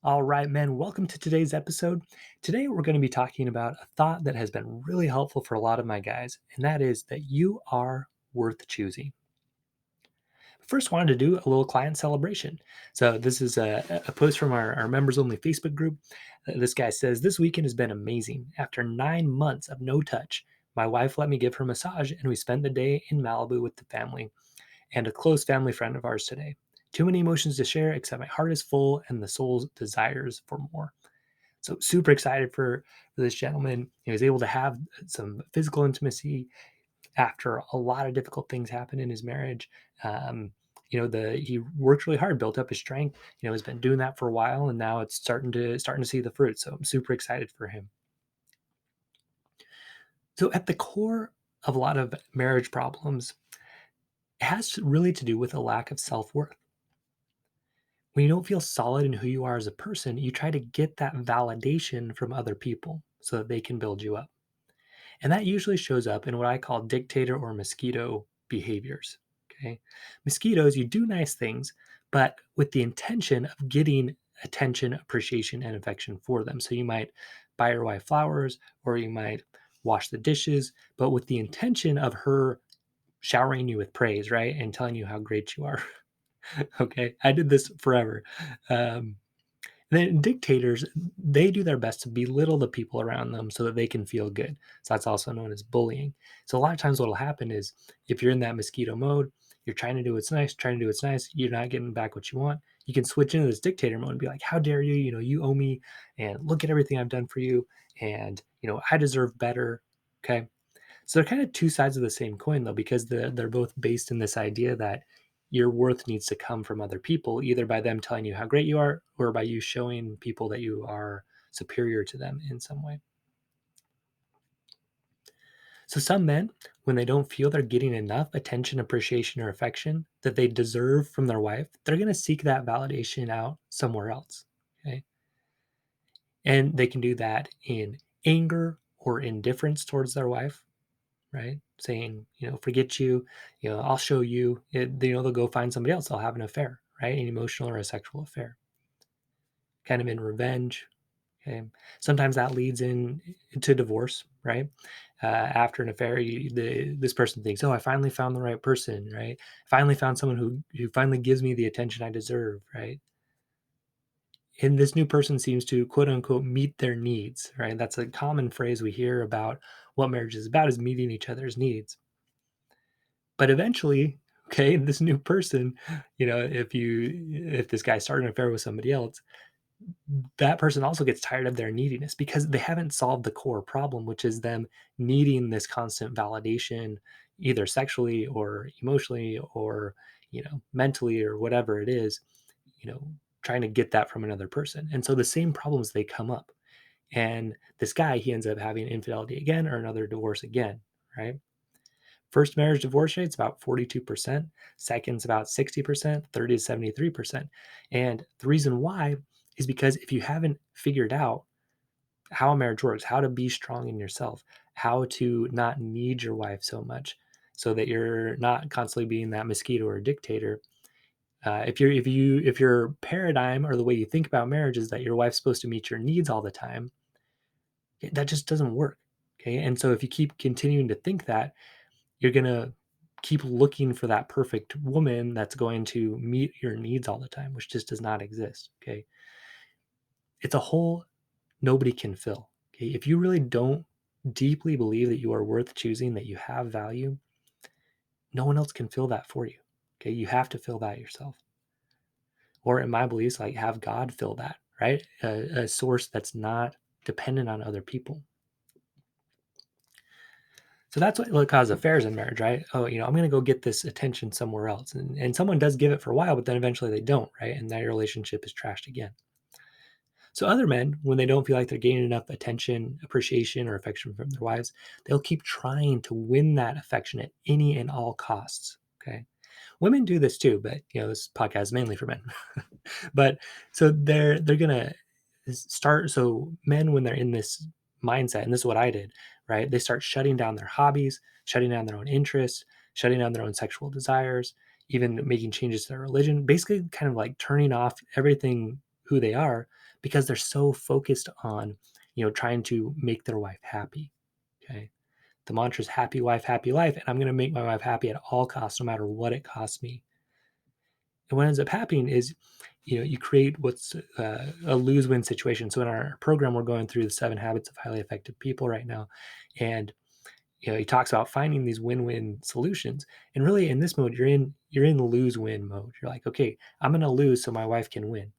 All right, men, welcome to today's episode. Today, we're going to be talking about a thought that has been really helpful for a lot of my guys, and that is that you are worth choosing. First, wanted to do a little client celebration. So, this is a post from our members only Facebook group. This guy says, "This weekend has been amazing. After 9 months of no touch, my wife let me give her a massage, and we spent the day in Malibu with the family and a close family friend of ours today. Too many emotions to share, except my heart is full and the soul's desires for more." So super excited for this gentleman. He was able to have some physical intimacy after a lot of difficult things happened in his marriage. Um, he worked really hard, built up his strength. Has been doing that for a while, and now it's starting to see the fruit. So I'm super excited for him. So at the core of a lot of marriage problems, it has really to do with a lack of self worth. When you don't feel solid in who you are as a person, you try to get that validation from other people so that they can build you up. And that usually shows up in what I call dictator or mosquito behaviors. Okay. Mosquitoes, you do nice things, but with the intention of getting attention, appreciation, and affection for them. So you might buy your wife flowers or you might wash the dishes, but with the intention of her showering you with praise, right? And telling you how great you are. Okay. I did this forever. Um, then dictators, they do their best to belittle the people around them so that they can feel good. So that's also known as bullying. So a lot of times what'll happen is if you're in that mosquito mode, you're trying to do what's nice, trying to do what's nice, you're not getting back what you want. You can switch into this dictator mode and be like, how dare you? You owe me, and look at everything I've done for you. And I deserve better. Okay. So they're kind of two sides of the same coin, though, because they're both based in this idea that your worth needs to come from other people, either by them telling you how great you are or by you showing people that you are superior to them in some way. So some men, when they don't feel they're getting enough attention, appreciation, or affection that they deserve from their wife, they're going to seek that validation out somewhere else. Okay. And they can do that in anger or indifference towards their wife, right? Saying, forget you, I'll show you. They'll go find somebody else. They'll have an affair, right? An emotional or a sexual affair, kind of in revenge. Okay. Sometimes that leads to divorce, right? After an affair, this person thinks, "Oh, I finally found the right person, right? Finally found someone who finally gives me the attention I deserve, right?" And this new person seems to quote unquote meet their needs, right? That's a common phrase we hear about what marriage is about, is meeting each other's needs. But eventually, okay, this new person, if this guy started an affair with somebody else, that person also gets tired of their neediness because they haven't solved the core problem, which is them needing this constant validation, either sexually or emotionally or, mentally or whatever it is, you know, trying to get that from another person. And so the same problems, they come up. And this guy, he ends up having infidelity again or another divorce again, right? First marriage divorce rate's about 42%, second's about 60%, third is 73%. And the reason why is because if you haven't figured out how a marriage works, how to be strong in yourself, how to not need your wife so much so that you're not constantly being that mosquito or dictator. If your paradigm or the way you think about marriage is that your wife's supposed to meet your needs all the time, that just doesn't work. Okay. And so if you keep continuing to think that, you're going to keep looking for that perfect woman that's going to meet your needs all the time, which just does not exist. Okay. It's a hole nobody can fill. Okay. If you really don't deeply believe that you are worth choosing, that you have value, no one else can fill that for you. Okay. You have to fill that yourself. Or in my beliefs, like have God fill that, right? A source that's not dependent on other people. So that's what causes affairs in marriage, right? Oh, I'm going to go get this attention somewhere else. And someone does give it for a while, but then eventually they don't, right? And that relationship is trashed again. So other men, when they don't feel like they're gaining enough attention, appreciation, or affection from their wives, they'll keep trying to win that affection at any and all costs. Okay. Women do this too, but this podcast is mainly for men. But so they're gonna start. So men, when they're in this mindset, and this is what I did, right? They start shutting down their hobbies, shutting down their own interests, shutting down their own sexual desires, even making changes to their religion, basically kind of like turning off everything who they are because they're so focused on, trying to make their wife happy. Okay. The mantra is happy wife, happy life. And I'm going to make my wife happy at all costs, no matter what it costs me. And what ends up happening is, you create what's a lose-win situation. So in our program, we're going through the 7 habits of highly effective people right now. And, he talks about finding these win-win solutions. And really in this mode, you're in lose-win mode. You're like, okay, I'm going to lose so my wife can win.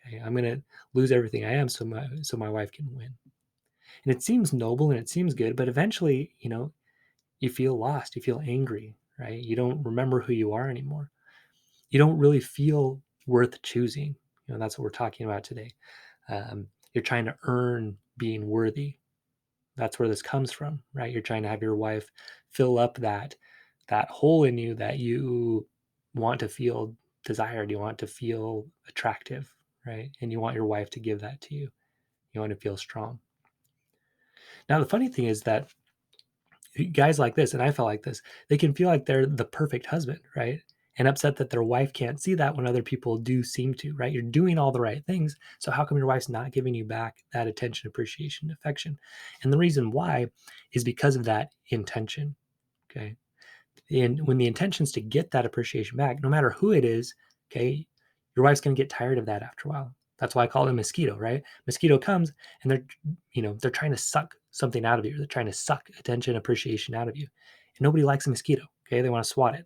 Okay, I'm going to lose everything I am so my wife can win. And it seems noble and it seems good, but eventually, you feel lost, you feel angry, right? You don't remember who you are anymore. You don't really feel worth choosing. That's what we're talking about today. You're trying to earn being worthy. That's where this comes from, right? You're trying to have your wife fill up that hole in you that you want to feel desired. You want to feel attractive, right? And you want your wife to give that to you. You want to feel strong. Now, the funny thing is that guys like this, and I felt like this, they can feel like they're the perfect husband, right? And upset that their wife can't see that when other people do seem to, right? You're doing all the right things. So how come your wife's not giving you back that attention, appreciation, affection? And the reason why is because of that intention. Okay. And when the intention is to get that appreciation back, no matter who it is, okay, your wife's going to get tired of that after a while. That's why I call it a mosquito, right? Mosquito comes and they're trying to suck something out of you. They're trying to suck attention, appreciation out of you. And nobody likes a mosquito. Okay. They want to swat it.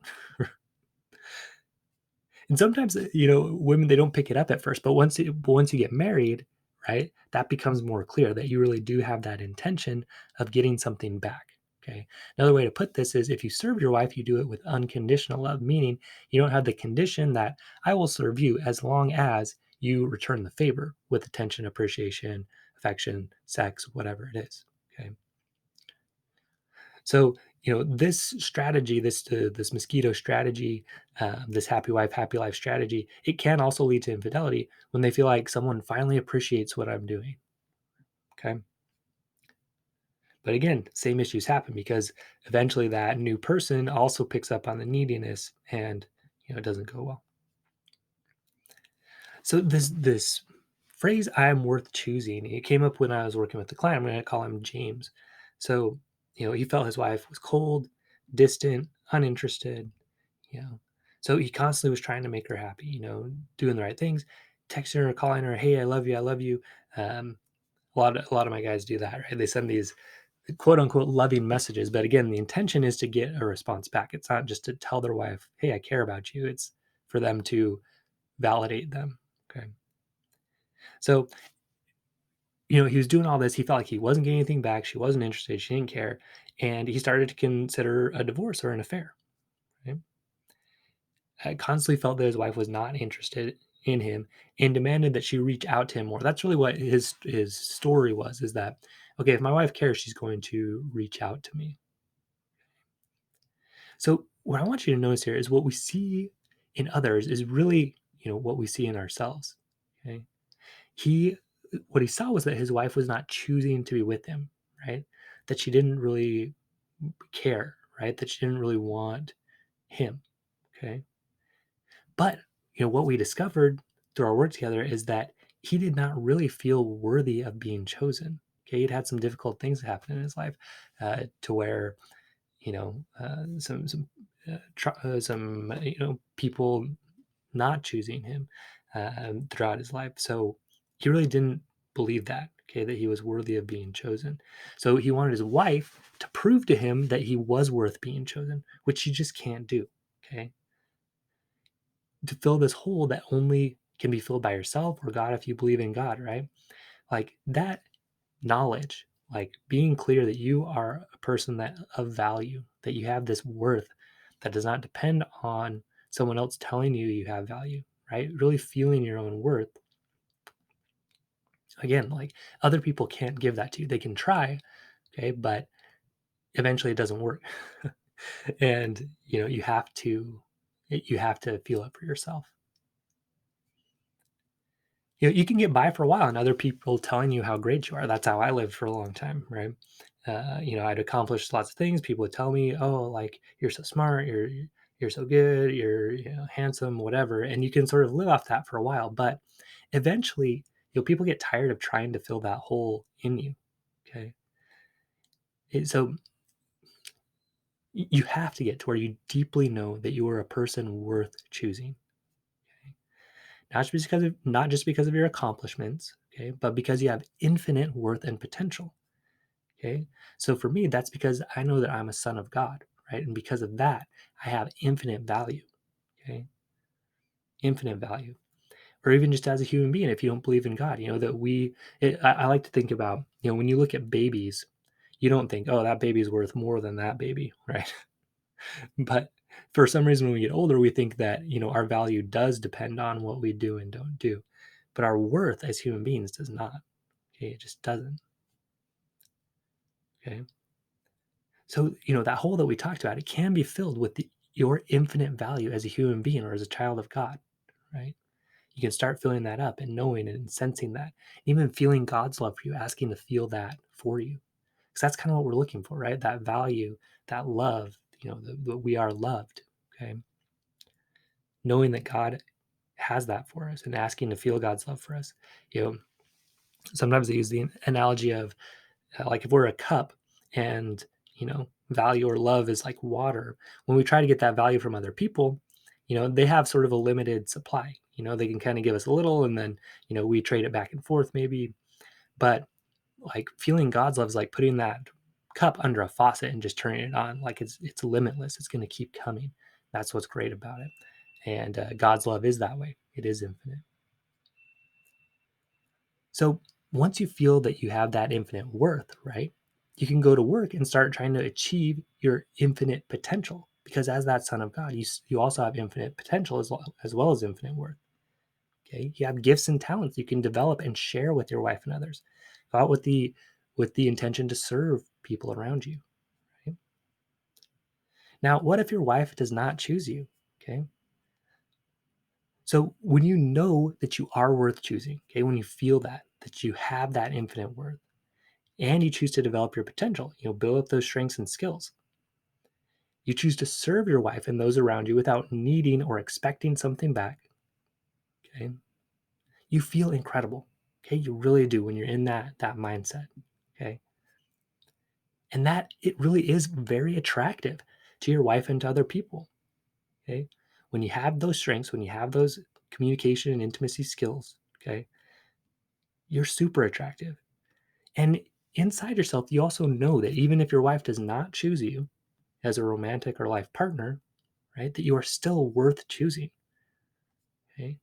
And sometimes, women, they don't pick it up at first, but once you get married, right, that becomes more clear that you really do have that intention of getting something back. Okay. Another way to put this is if you serve your wife, you do it with unconditional love, meaning you don't have the condition that I will serve you as long as you return the favor with attention, appreciation, affection, sex, whatever it is. Okay. So, this strategy, this mosquito strategy, this happy wife, happy life strategy, it can also lead to infidelity when they feel like someone finally appreciates what I'm doing. Okay. But again, same issues happen because eventually that new person also picks up on the neediness and, it doesn't go well. So this phrase "I'm worth choosing," it came up when I was working with the client. I'm going to call him James. So, he felt his wife was cold, distant, uninterested, you know. So he constantly was trying to make her happy, doing the right things, texting her, calling her, "Hey, I love you, I love you." Um, a lot of my guys do that, right? They send these quote unquote loving messages, but again, the intention is to get a response back. It's not just to tell their wife, "Hey, I care about you." It's for them to validate them. Okay. So, he was doing all this. He felt like he wasn't getting anything back. She wasn't interested. She didn't care. And he started to consider a divorce or an affair. Right? I constantly felt that his wife was not interested in him and demanded that she reach out to him more. That's really what his story was, is that, okay, if my wife cares, she's going to reach out to me. So what I want you to notice here is what we see in others is really, what we see in ourselves. Okay. He what he saw was that his wife was not choosing to be with him, right? That she didn't really care, right? That she didn't really want him. Okay. But what we discovered through our work together is that he did not really feel worthy of being chosen. Okay. He'd had some difficult things happen in his life to where, some people not choosing him throughout his life. So he really didn't believe that, okay, that he was worthy of being chosen. So he wanted his wife to prove to him that he was worth being chosen, which you just can't do, okay? To fill this hole that only can be filled by yourself or God if you believe in God, right? Like that knowledge, like being clear that you are a person that of value, that you have this worth that does not depend on someone else telling you you have value, right? Really feeling your own worth. Again, like other people can't give that to you. They can try, okay, but eventually it doesn't work. And you have to feel it for yourself. You can get by for a while and other people telling you how great you are. That's how I lived for a long time, right? I'd accomplished lots of things. People would tell me, "Oh, like you're so smart, you're so good, you're handsome, whatever," and you can sort of live off that for a while. But eventually, people get tired of trying to fill that hole in you. Okay. So you have to get to where you deeply know that you are a person worth choosing. Okay? Not just because of your accomplishments, okay, but because you have infinite worth and potential. Okay. So for me, that's because I know that I'm a son of God, right? And because of that, I have infinite value. Okay. Infinite value. Or even just as a human being, if you don't believe in God, that I like to think about, when you look at babies, you don't think, oh, that baby's worth more than that baby, right? But for some reason, when we get older, we think that, our value does depend on what we do and don't do. But our worth as human beings does not. Okay. It just doesn't. Okay. So, that hole that we talked about, it can be filled with your infinite value as a human being or as a child of God, right? You can start filling that up and knowing and sensing that, even feeling God's love for you, asking to feel that for you. Because that's kind of what we're looking for, right? That value, that love, that we are loved, okay? Knowing that God has that for us and asking to feel God's love for us. You know, Sometimes I use the analogy of like if we're a cup and value or love is like water, when we try to get that value from other people, they have sort of a limited supply. They can kind of give us a little and then we trade it back and forth maybe. But like feeling God's love is like putting that cup under a faucet and just turning it on. Like it's limitless, it's going to keep coming. That's what's great about it. And God's love is that way. It is infinite. So once you feel that you have that infinite worth, right, you can go to work and start trying to achieve your infinite potential. Because as that son of God, you also have infinite potential as well as infinite worth. Okay, you have gifts and talents you can develop and share with your wife and others. Go out with the intention to serve people around you. Right? Now, what if your wife does not choose you? Okay, so when you know that you are worth choosing, okay, when you feel that you have that infinite worth and you choose to develop your potential, build up those strengths and skills. You choose to serve your wife and those around you without needing or expecting something back. Okay. You feel incredible. Okay. You really do when you're in that mindset. Okay. And that it really is very attractive to your wife and to other people. Okay. When you have those strengths, when you have those communication and intimacy skills, okay, you're super attractive. And inside yourself, you also know that even if your wife does not choose you as a romantic or life partner, right, that you are still worth choosing. Okay.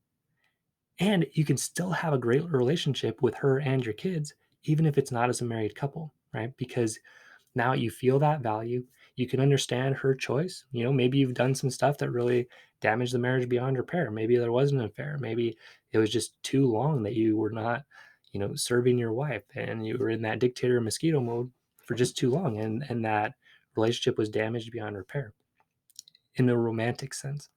And you can still have a great relationship with her and your kids, even if it's not as a married couple, right? Because now you feel that value. You can understand her choice. Maybe you've done some stuff that really damaged the marriage beyond repair. Maybe there wasn't an affair. Maybe it was just too long that you were not, serving your wife and you were in that dictator mosquito mode for just too long. And that relationship was damaged beyond repair in a romantic sense.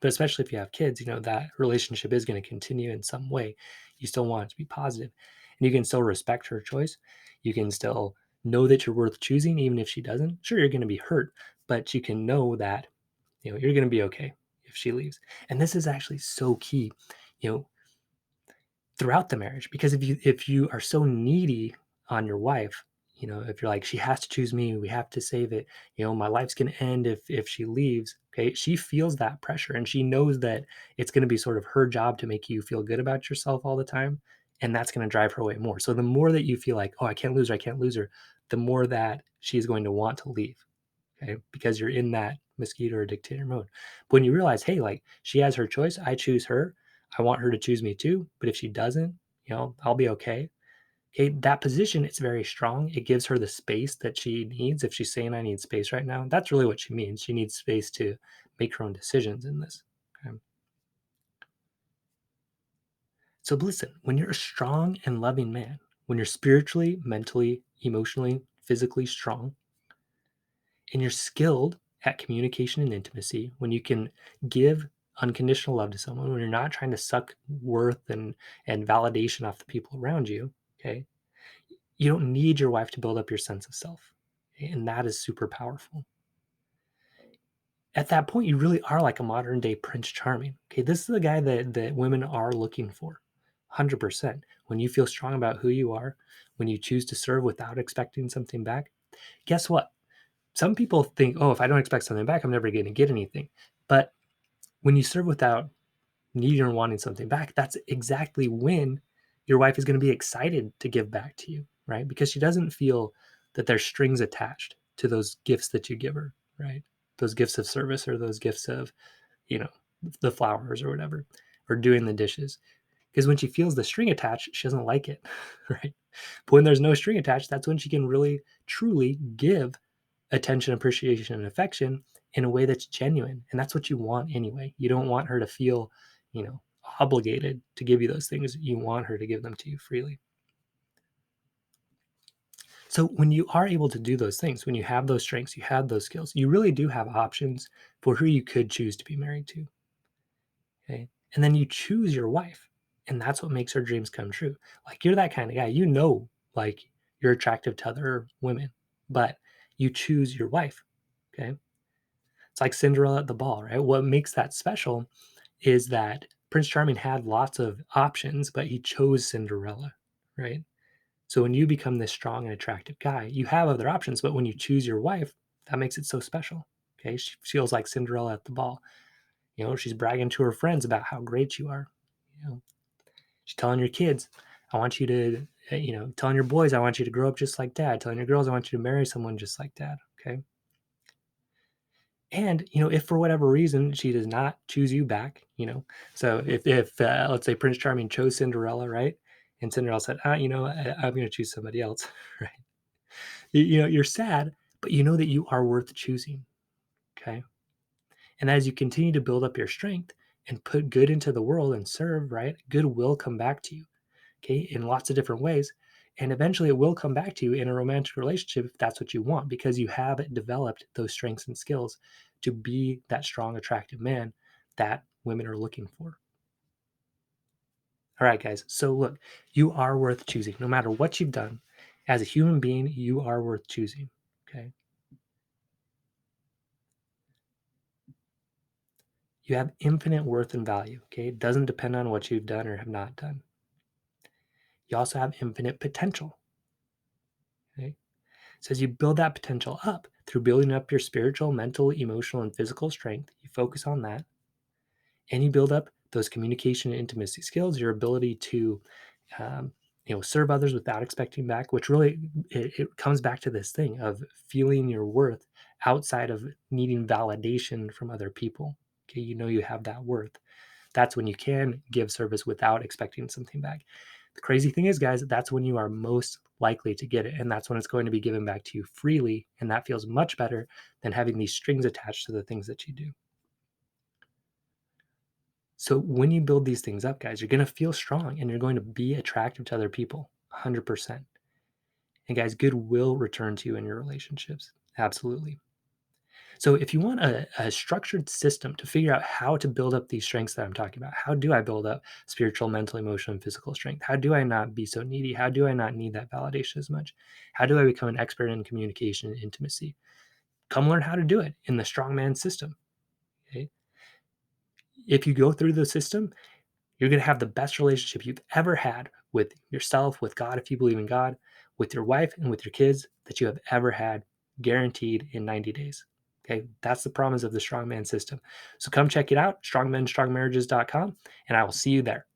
But especially if you have kids, that relationship is going to continue in some way. You still want it to be positive, and you can still respect her choice. You can still know that you're worth choosing, even if she doesn't. Sure, you're going to be hurt, but you can know that you're going to be okay if she leaves. And this is actually so key, you know, throughout the marriage, because if you are so needy on your wife, if you're like, she has to choose me, we have to save it, my life's going to end if she leaves. Okay, she feels that pressure and she knows that it's going to be sort of her job to make you feel good about yourself all the time, and that's going to drive her away more. So the more that you feel like, oh, I can't lose her, the more that she's going to want to leave. Okay, because you're in that mosquito or dictator mode. But when you realize, hey, like, she has her choice, I choose her, I want her to choose me too, but if she doesn't, I'll be okay. Okay, that position is very strong. It gives her the space that she needs. If she's saying I need space right now, that's really what she means. She needs space to make her own decisions in this. Okay? So listen, when you're a strong and loving man, when you're spiritually, mentally, emotionally, physically strong, and you're skilled at communication and intimacy, when you can give unconditional love to someone, when you're not trying to suck worth and validation off the people around you, okay, you don't need your wife to build up your sense of self. Okay? And that is super powerful. At that point, you really are like a modern day Prince Charming. Okay, this is the guy that women are looking for. 100%. When you feel strong about who you are, when you choose to serve without expecting something back, guess what? Some people think, oh, if I don't expect something back, I'm never going to get anything. But when you serve without needing or wanting something back, that's exactly when your wife is going to be excited to give back to you, right? Because she doesn't feel that there's strings attached to those gifts that you give her, right? Those gifts of service or those gifts of, you know, the flowers or whatever, or doing the dishes. Because when she feels the string attached, she doesn't like it, right? But when there's no string attached, that's when she can really, truly give attention, appreciation, and affection in a way that's genuine. And that's what you want anyway. You don't want her to feel, you know, obligated to give you those things. You want her to give them to you freely. So when you are able to do those things, when you have those strengths, you have those skills, you really do have options for who you could choose to be married to. Okay. And then you choose your wife. And that's what makes her dreams come true. Like you're that kind of guy. Like you're attractive to other women, but you choose your wife. Okay. It's like Cinderella at the ball, right? What makes that special is that Prince Charming had lots of options, but he chose Cinderella, right? So when you become this strong and attractive guy, you have other options, but when you choose your wife, that makes it so special. Okay. She feels like Cinderella at the ball. You know, she's bragging to her friends about how great you are. You know, she's telling your kids, I want you to, telling your boys, I want you to grow up just like dad. Telling your girls, I want you to marry someone just like dad. Okay. And, if for whatever reason she does not choose you back, so if let's say Prince Charming chose Cinderella, right? And Cinderella said, I'm going to choose somebody else, right? You're sad, but you know that you are worth choosing. Okay. And as you continue to build up your strength and put good into the world and serve, right? Good will come back to you, okay, in lots of different ways. And eventually it will come back to you in a romantic relationship if that's what you want, because you have developed those strengths and skills to be that strong, attractive man that women are looking for. All right, guys. So look, you are worth choosing no matter what you've done. As a human being, you are worth choosing. Okay. You have infinite worth and value. Okay. It doesn't depend on what you've done or have not done. You also have infinite potential. Okay. So as you build that potential up through building up your spiritual, mental, emotional, and physical strength, you focus on that and you build up those communication and intimacy skills, your ability to, um, serve others without expecting back, which really it comes back to this thing of feeling your worth outside of needing validation from other people. Okay. You have that worth. That's when you can give service without expecting something back. The crazy thing is, guys, that's when you are most likely to get it. And that's when it's going to be given back to you freely. And that feels much better than having these strings attached to the things that you do. So when you build these things up, guys, you're going to feel strong and you're going to be attractive to other people 100%. And guys, good will return to you in your relationships. Absolutely. So if you want a structured system to figure out how to build up these strengths that I'm talking about, how do I build up spiritual, mental, emotional, and physical strength? How do I not be so needy? How do I not need that validation as much? How do I become an expert in communication and intimacy? Come learn how to do it in the strongman system. Okay. If you go through the system, you're going to have the best relationship you've ever had with yourself, with God, if you believe in God, with your wife, and with your kids that you have ever had, guaranteed in 90 days. Okay. That's the promise of the strongman system. So come check it out, strongmenstrongmarriages.com, and I will see you there.